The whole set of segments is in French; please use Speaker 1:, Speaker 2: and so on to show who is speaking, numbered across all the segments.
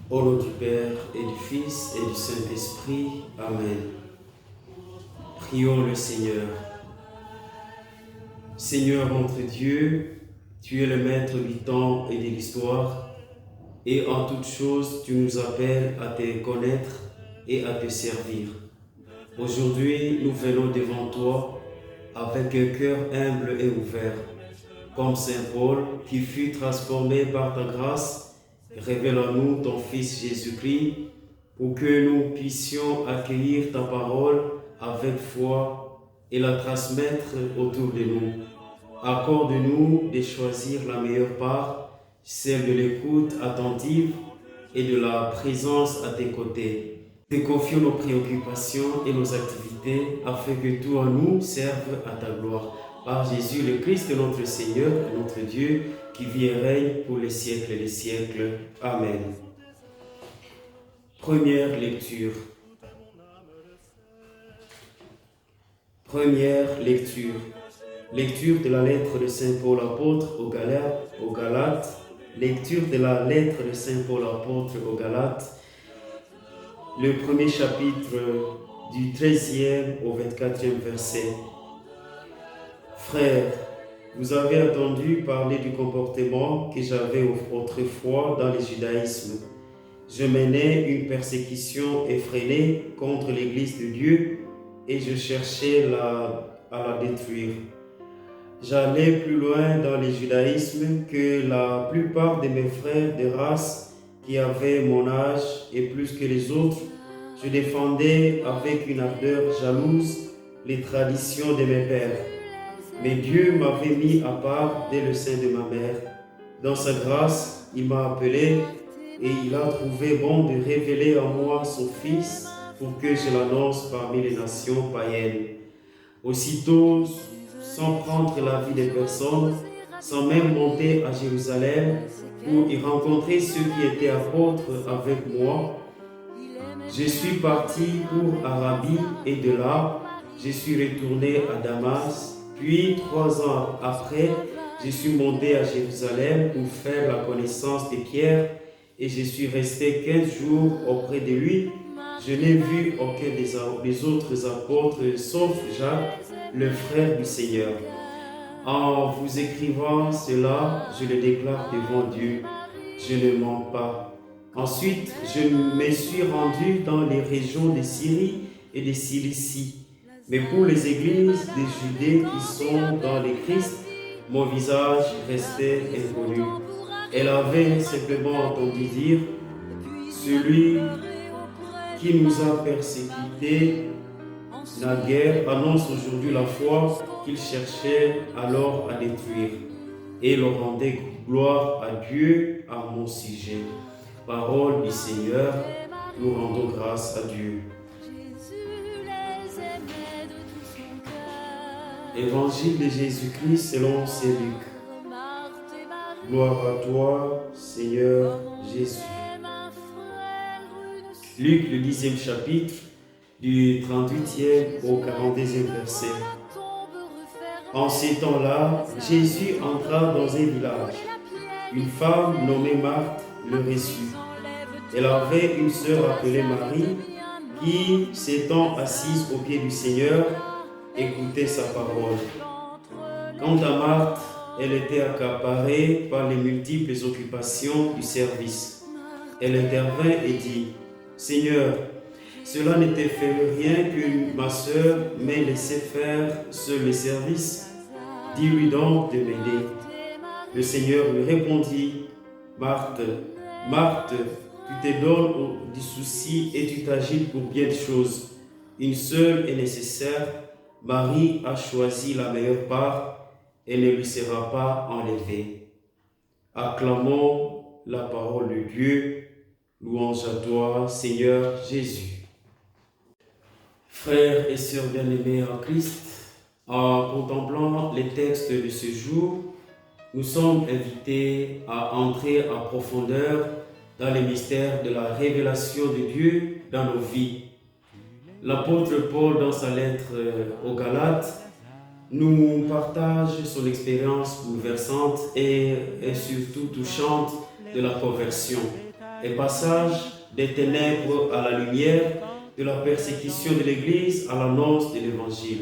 Speaker 1: Au nom du Père et du Fils et du Saint-Esprit. Amen. Prions le Seigneur. Seigneur notre Dieu, tu es le maître du temps et de l'histoire, et en toutes choses tu nous appelles à te connaître et à te servir. Aujourd'hui, nous venons devant toi avec un cœur humble et ouvert, comme Saint Paul qui fut transformé par ta grâce. Révèle à nous ton Fils Jésus-Christ pour que nous puissions accueillir ta parole avec foi et la transmettre autour de nous. Accorde-nous de choisir la meilleure part, celle de l'écoute attentive et de la présence à tes côtés. Te confions nos préoccupations et nos activités afin que tout en nous serve à ta gloire. Par Jésus le Christ, notre Seigneur et notre Dieu, qui vit et règne pour les siècles et les siècles. Amen. Première lecture. Première lecture. Lecture de la lettre de Saint Paul apôtre aux Galates. Lecture de la lettre de Saint Paul apôtre aux Galates. Le premier chapitre du 13e au 24e verset. Frères, vous avez entendu parler du comportement que j'avais autrefois dans le judaïsme. Je menais une persécution effrénée contre l'Église de Dieu et je cherchais à la détruire. J'allais plus loin dans le judaïsme que la plupart de mes frères de race qui avaient mon âge et plus que les autres. Je défendais avec une ardeur jalouse les traditions de mes pères. Mais Dieu m'avait mis à part dès le sein de ma mère. Dans sa grâce, il m'a appelé et il a trouvé bon de révéler en moi son Fils pour que je l'annonce parmi les nations païennes. Aussitôt, sans prendre l'avis des personnes, sans même monter à Jérusalem pour y rencontrer ceux qui étaient apôtres avec moi, je suis parti pour Arabie et de là, je suis retourné à Damas. Puis, 3 ans après, je suis monté à Jérusalem pour faire la connaissance de Pierre et je suis resté 15 jours auprès de lui. Je n'ai vu aucun des autres apôtres, sauf Jacques, le frère du Seigneur. En vous écrivant cela, je le déclare devant Dieu. Je ne mens pas. Ensuite, je me suis rendu dans les régions de Syrie et de Cilicie. Mais pour les églises des Judées qui sont dans le Christ, mon visage restait inconnu. Elle avait simplement entendu dire, celui qui nous a persécutés naguère annonce aujourd'hui la foi qu'il cherchait alors à détruire. Et il rendait gloire à Dieu à mon sujet. Parole du Seigneur, nous rendons grâce à Dieu. Évangile de Jésus-Christ selon Saint Luc. Gloire à toi, Seigneur Jésus. Luc, le 10e chapitre, du 38e au 42e verset. En ces temps-là, Jésus entra dans un village. Une femme nommée Marthe le reçut. Elle avait une sœur appelée Marie qui, s'étant assise aux pieds du Seigneur, écoutait sa parole. Quant à Marthe, elle était accaparée par les multiples occupations du service. Elle intervint et dit, « Seigneur, cela ne te fait rien que ma sœur m'ait laissé faire seul le service. Dis-lui donc de m'aider. » Le Seigneur lui répondit, « Marthe, Marthe, tu te donnes du souci et tu t'agites pour bien des choses. Une seule est nécessaire. Marie a choisi la meilleure part, elle ne lui sera pas enlevée. » Acclamons la parole de Dieu. Louange à toi, Seigneur Jésus. Frères et sœurs bien-aimés en Christ, en contemplant les textes de ce jour, nous sommes invités à entrer en profondeur dans les mystères de la révélation de Dieu dans nos vies. L'apôtre Paul, dans sa lettre aux Galates, nous partage son expérience bouleversante et surtout touchante de la conversion. et passage des ténèbres à la lumière, de la persécution de l'Église à l'annonce de l'Évangile.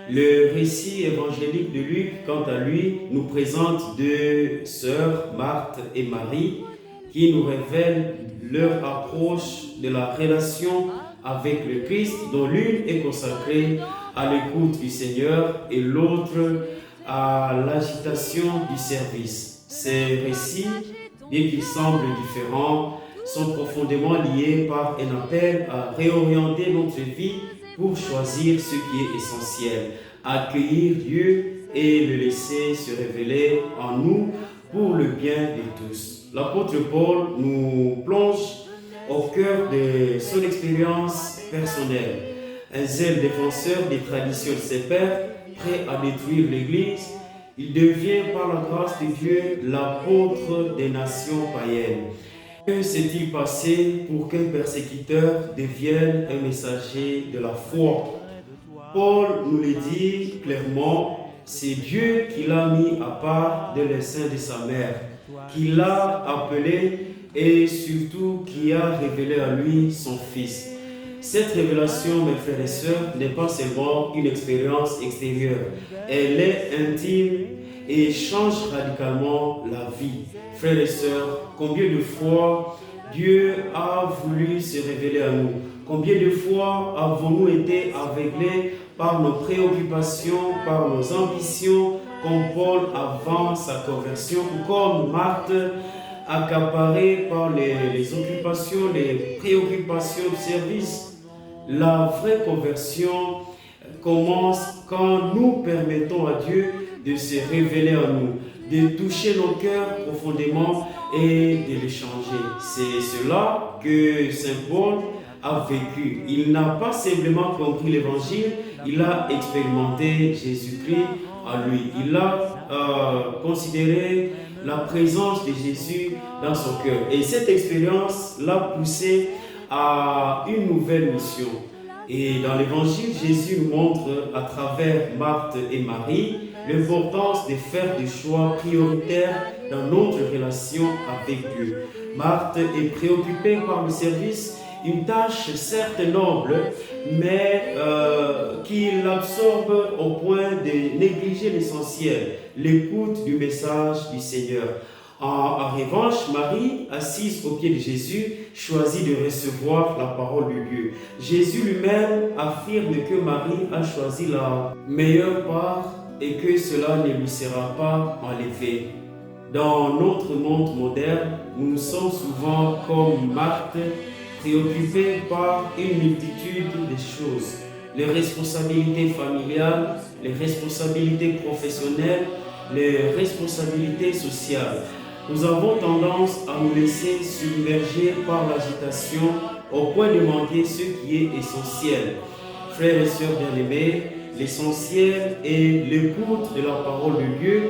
Speaker 1: Le récit évangélique de Luc, quant à lui, nous présente deux sœurs, Marthe et Marie, qui nous révèlent leur approche de la relation avec le Christ, dont l'une est consacrée à l'écoute du Seigneur et l'autre à l'agitation du service. Ces récits, bien qu'ils semblent différents, sont profondément liés par un appel à réorienter notre vie pour choisir ce qui est essentiel, accueillir Dieu et le laisser se révéler en nous pour le bien de tous. L'apôtre Paul nous plonge au cœur de son expérience personnelle. Un zèle défenseur des traditions de ses pères, prêt à détruire l'Église, il devient par la grâce de Dieu l'apôtre des nations païennes. Que s'est-il passé pour qu'un persécuteur devienne un messager de la foi? Paul nous le dit clairement, c'est Dieu qui l'a mis à part de le sein de sa mère, qui l'a appelé et surtout qui a révélé à lui son Fils. Cette révélation, mes frères et sœurs, n'est pas seulement une expérience extérieure, elle est intime et change radicalement la vie. Frères et sœurs, combien de fois Dieu a voulu se révéler à nous? Combien de fois avons-nous été aveuglés par nos préoccupations, par nos ambitions, comme Paul avant sa conversion, ou comme Marthe, accaparé par les occupations, les préoccupations du service? La vraie conversion commence quand nous permettons à Dieu de se révéler à nous, de toucher nos cœurs profondément et de les changer. C'est cela que Saint Paul a vécu. Il n'a pas simplement compris l'Évangile, il a expérimenté Jésus-Christ à lui. Il a considéré la présence de Jésus dans son cœur. Et cette expérience l'a poussé à une nouvelle mission. Et dans l'Évangile, Jésus nous montre à travers Marthe et Marie l'importance de faire des choix prioritaires dans notre relation avec Dieu. Marthe est préoccupée par le service, une tâche certes noble, mais qui l'absorbe au point de négliger l'essentiel, l'écoute du message du Seigneur. En revanche, Marie, assise aux pieds de Jésus, choisit de recevoir la parole de Dieu. Jésus lui-même affirme que Marie a choisi la meilleure part et que cela ne lui sera pas enlevé. Dans notre monde moderne, nous sommes souvent comme Marthe, préoccupés par une multitude de choses. Les responsabilités familiales, les responsabilités professionnelles, les responsabilités sociales. Nous avons tendance à nous laisser submerger par l'agitation au point de manquer ce qui est essentiel. Frères et sœurs bien-aimés, l'essentiel est l'écoute de la parole de Dieu,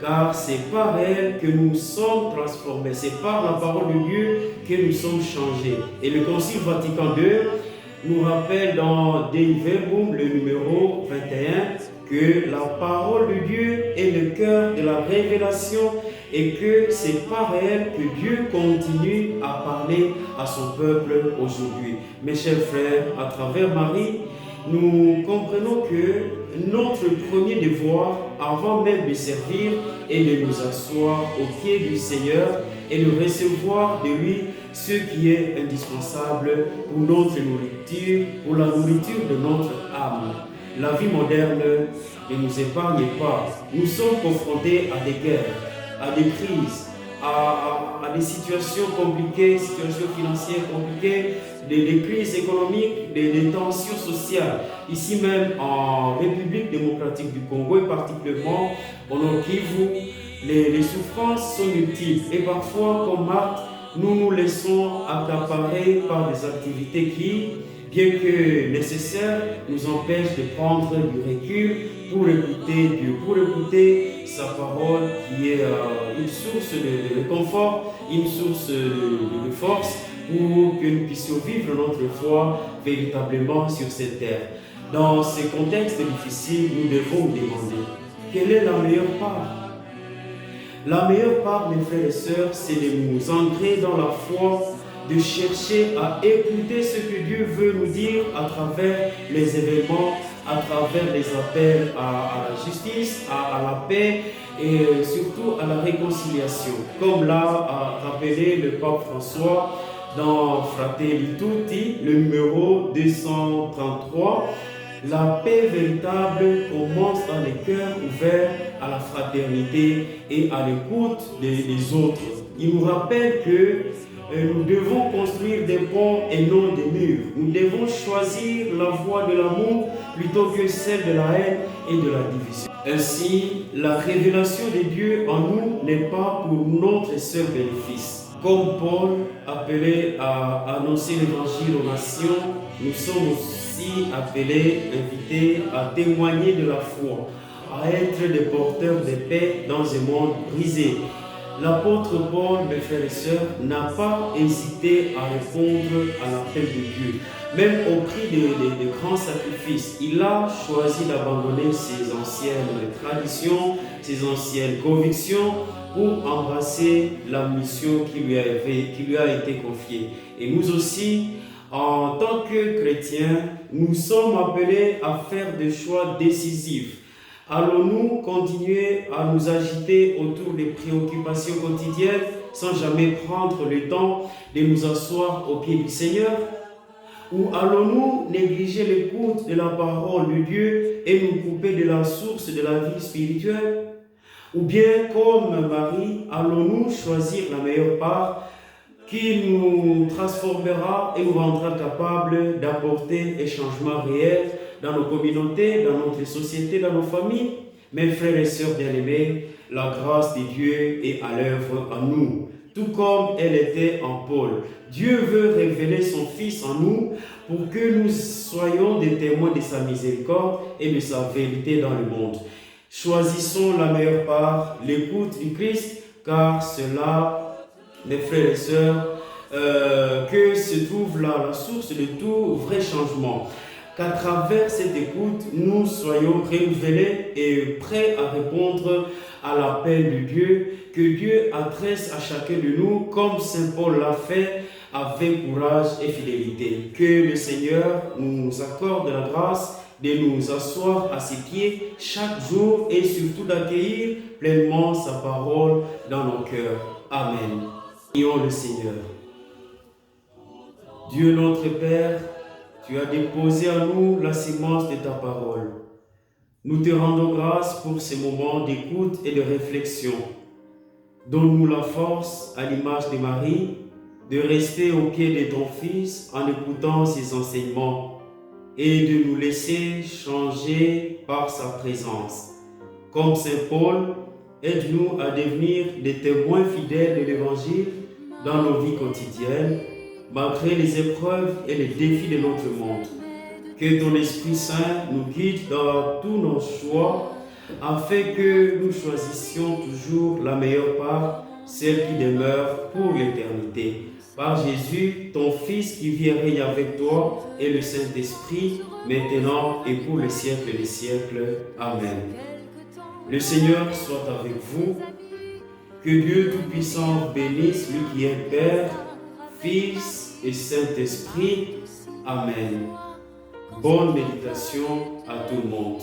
Speaker 1: car c'est par elle que nous sommes transformés, c'est par la parole de Dieu que nous sommes changés. Et le Concile Vatican II nous rappelle dans Dei Verbum, le numéro 21, que la parole de Dieu est le cœur de la révélation et que c'est par elle que Dieu continue à parler à son peuple aujourd'hui. Mes chers frères, à travers Marie, nous comprenons que notre premier devoir, avant même de servir, est de nous asseoir aux pieds du Seigneur et de recevoir de lui ce qui est indispensable pour notre nourriture, pour la nourriture de notre âme. La vie moderne ne nous épargne pas. Nous sommes confrontés à des guerres, à des crises, à des situations compliquées, situations financières compliquées, des crises économiques, des tensions sociales. Ici même en République démocratique du Congo et particulièrement au Nord Kivu, les souffrances sont multiples et parfois, comme Marthe, nous nous laissons accaparer par des activités qui, bien que nécessaires, nous empêchent de prendre du recul pour écouter Dieu, pour écouter sa parole qui est une source de confort, une source de force pour que nous puissions vivre notre foi véritablement sur cette terre. Dans ces contextes difficiles, nous devons nous demander quelle est la meilleure part. La meilleure part, mes frères et sœurs, c'est de nous ancrer dans la foi, de chercher à écouter ce que Dieu veut nous dire à travers les événements, à travers les appels à la justice, à la paix et surtout à la réconciliation. Comme l'a rappelé le pape François dans Fratelli Tutti, le numéro 233, la paix véritable commence dans les cœurs ouverts à la fraternité et à l'écoute des autres. Il nous rappelle que nous devons construire des ponts et non des murs. Nous devons choisir la voie de l'amour plutôt que celle de la haine et de la division. Ainsi, la révélation de Dieu en nous n'est pas pour notre seul bénéfice. Comme Paul appelé à annoncer l'évangile aux nations, nous sommes aussi appelés, invités à témoigner de la foi, à être des porteurs de paix dans un monde brisé. L'apôtre Paul, mes frères et sœurs, n'a pas hésité à répondre à l'appel de Dieu. Même au prix de grands sacrifices, il a choisi d'abandonner ses anciennes traditions, ses anciennes convictions pour embrasser la mission qui lui a été confiée. Et nous aussi, en tant que chrétiens, nous sommes appelés à faire des choix décisifs. Allons-nous continuer à nous agiter autour des préoccupations quotidiennes sans jamais prendre le temps de nous asseoir au pied du Seigneur? Ou allons-nous négliger l'écoute de la parole de Dieu et nous couper de la source de la vie spirituelle? Ou bien, comme Marie, allons-nous choisir la meilleure part qui nous transformera et nous rendra capables d'apporter un changement réel dans nos communautés, dans notre société, dans nos familles? Mes frères et sœurs bien-aimés, la grâce de Dieu est à l'œuvre en nous, tout comme elle était en Paul. Dieu veut révéler son Fils en nous pour que nous soyons des témoins de sa miséricorde et de sa vérité dans le monde. Choisissons la meilleure part, l'écoute du Christ, car cela, mes frères et sœurs, que se trouve là la source de tout vrai changement. Qu'à travers cette écoute, nous soyons renouvelés et prêts à répondre à l'appel de Dieu, que Dieu adresse à chacun de nous, comme Saint Paul l'a fait, avec courage et fidélité. Que le Seigneur nous accorde la grâce de nous asseoir à ses pieds chaque jour et surtout d'accueillir pleinement sa parole dans nos cœurs. Amen. Prions le Seigneur. Dieu notre Père, tu as déposé en nous la sémence de ta parole. Nous te rendons grâce pour ces moments d'écoute et de réflexion. Donne-nous la force, à l'image de Marie, de rester au pied de ton Fils en écoutant ses enseignements et de nous laisser changer par sa présence. Comme Saint Paul, aide-nous à devenir des témoins fidèles de l'Évangile dans nos vies quotidiennes, malgré les épreuves et les défis de notre monde. Que ton Esprit Saint nous guide dans tous nos choix, afin que nous choisissions toujours la meilleure part, celle qui demeure pour l'éternité. Par Jésus, ton Fils qui vit et règne avec toi, et le Saint-Esprit, maintenant et pour les siècles des siècles. Amen. Le Seigneur soit avec vous. Que Dieu Tout-Puissant bénisse lui qui est Père, Fils et Saint-Esprit. Amen. Bonne méditation à tout le monde.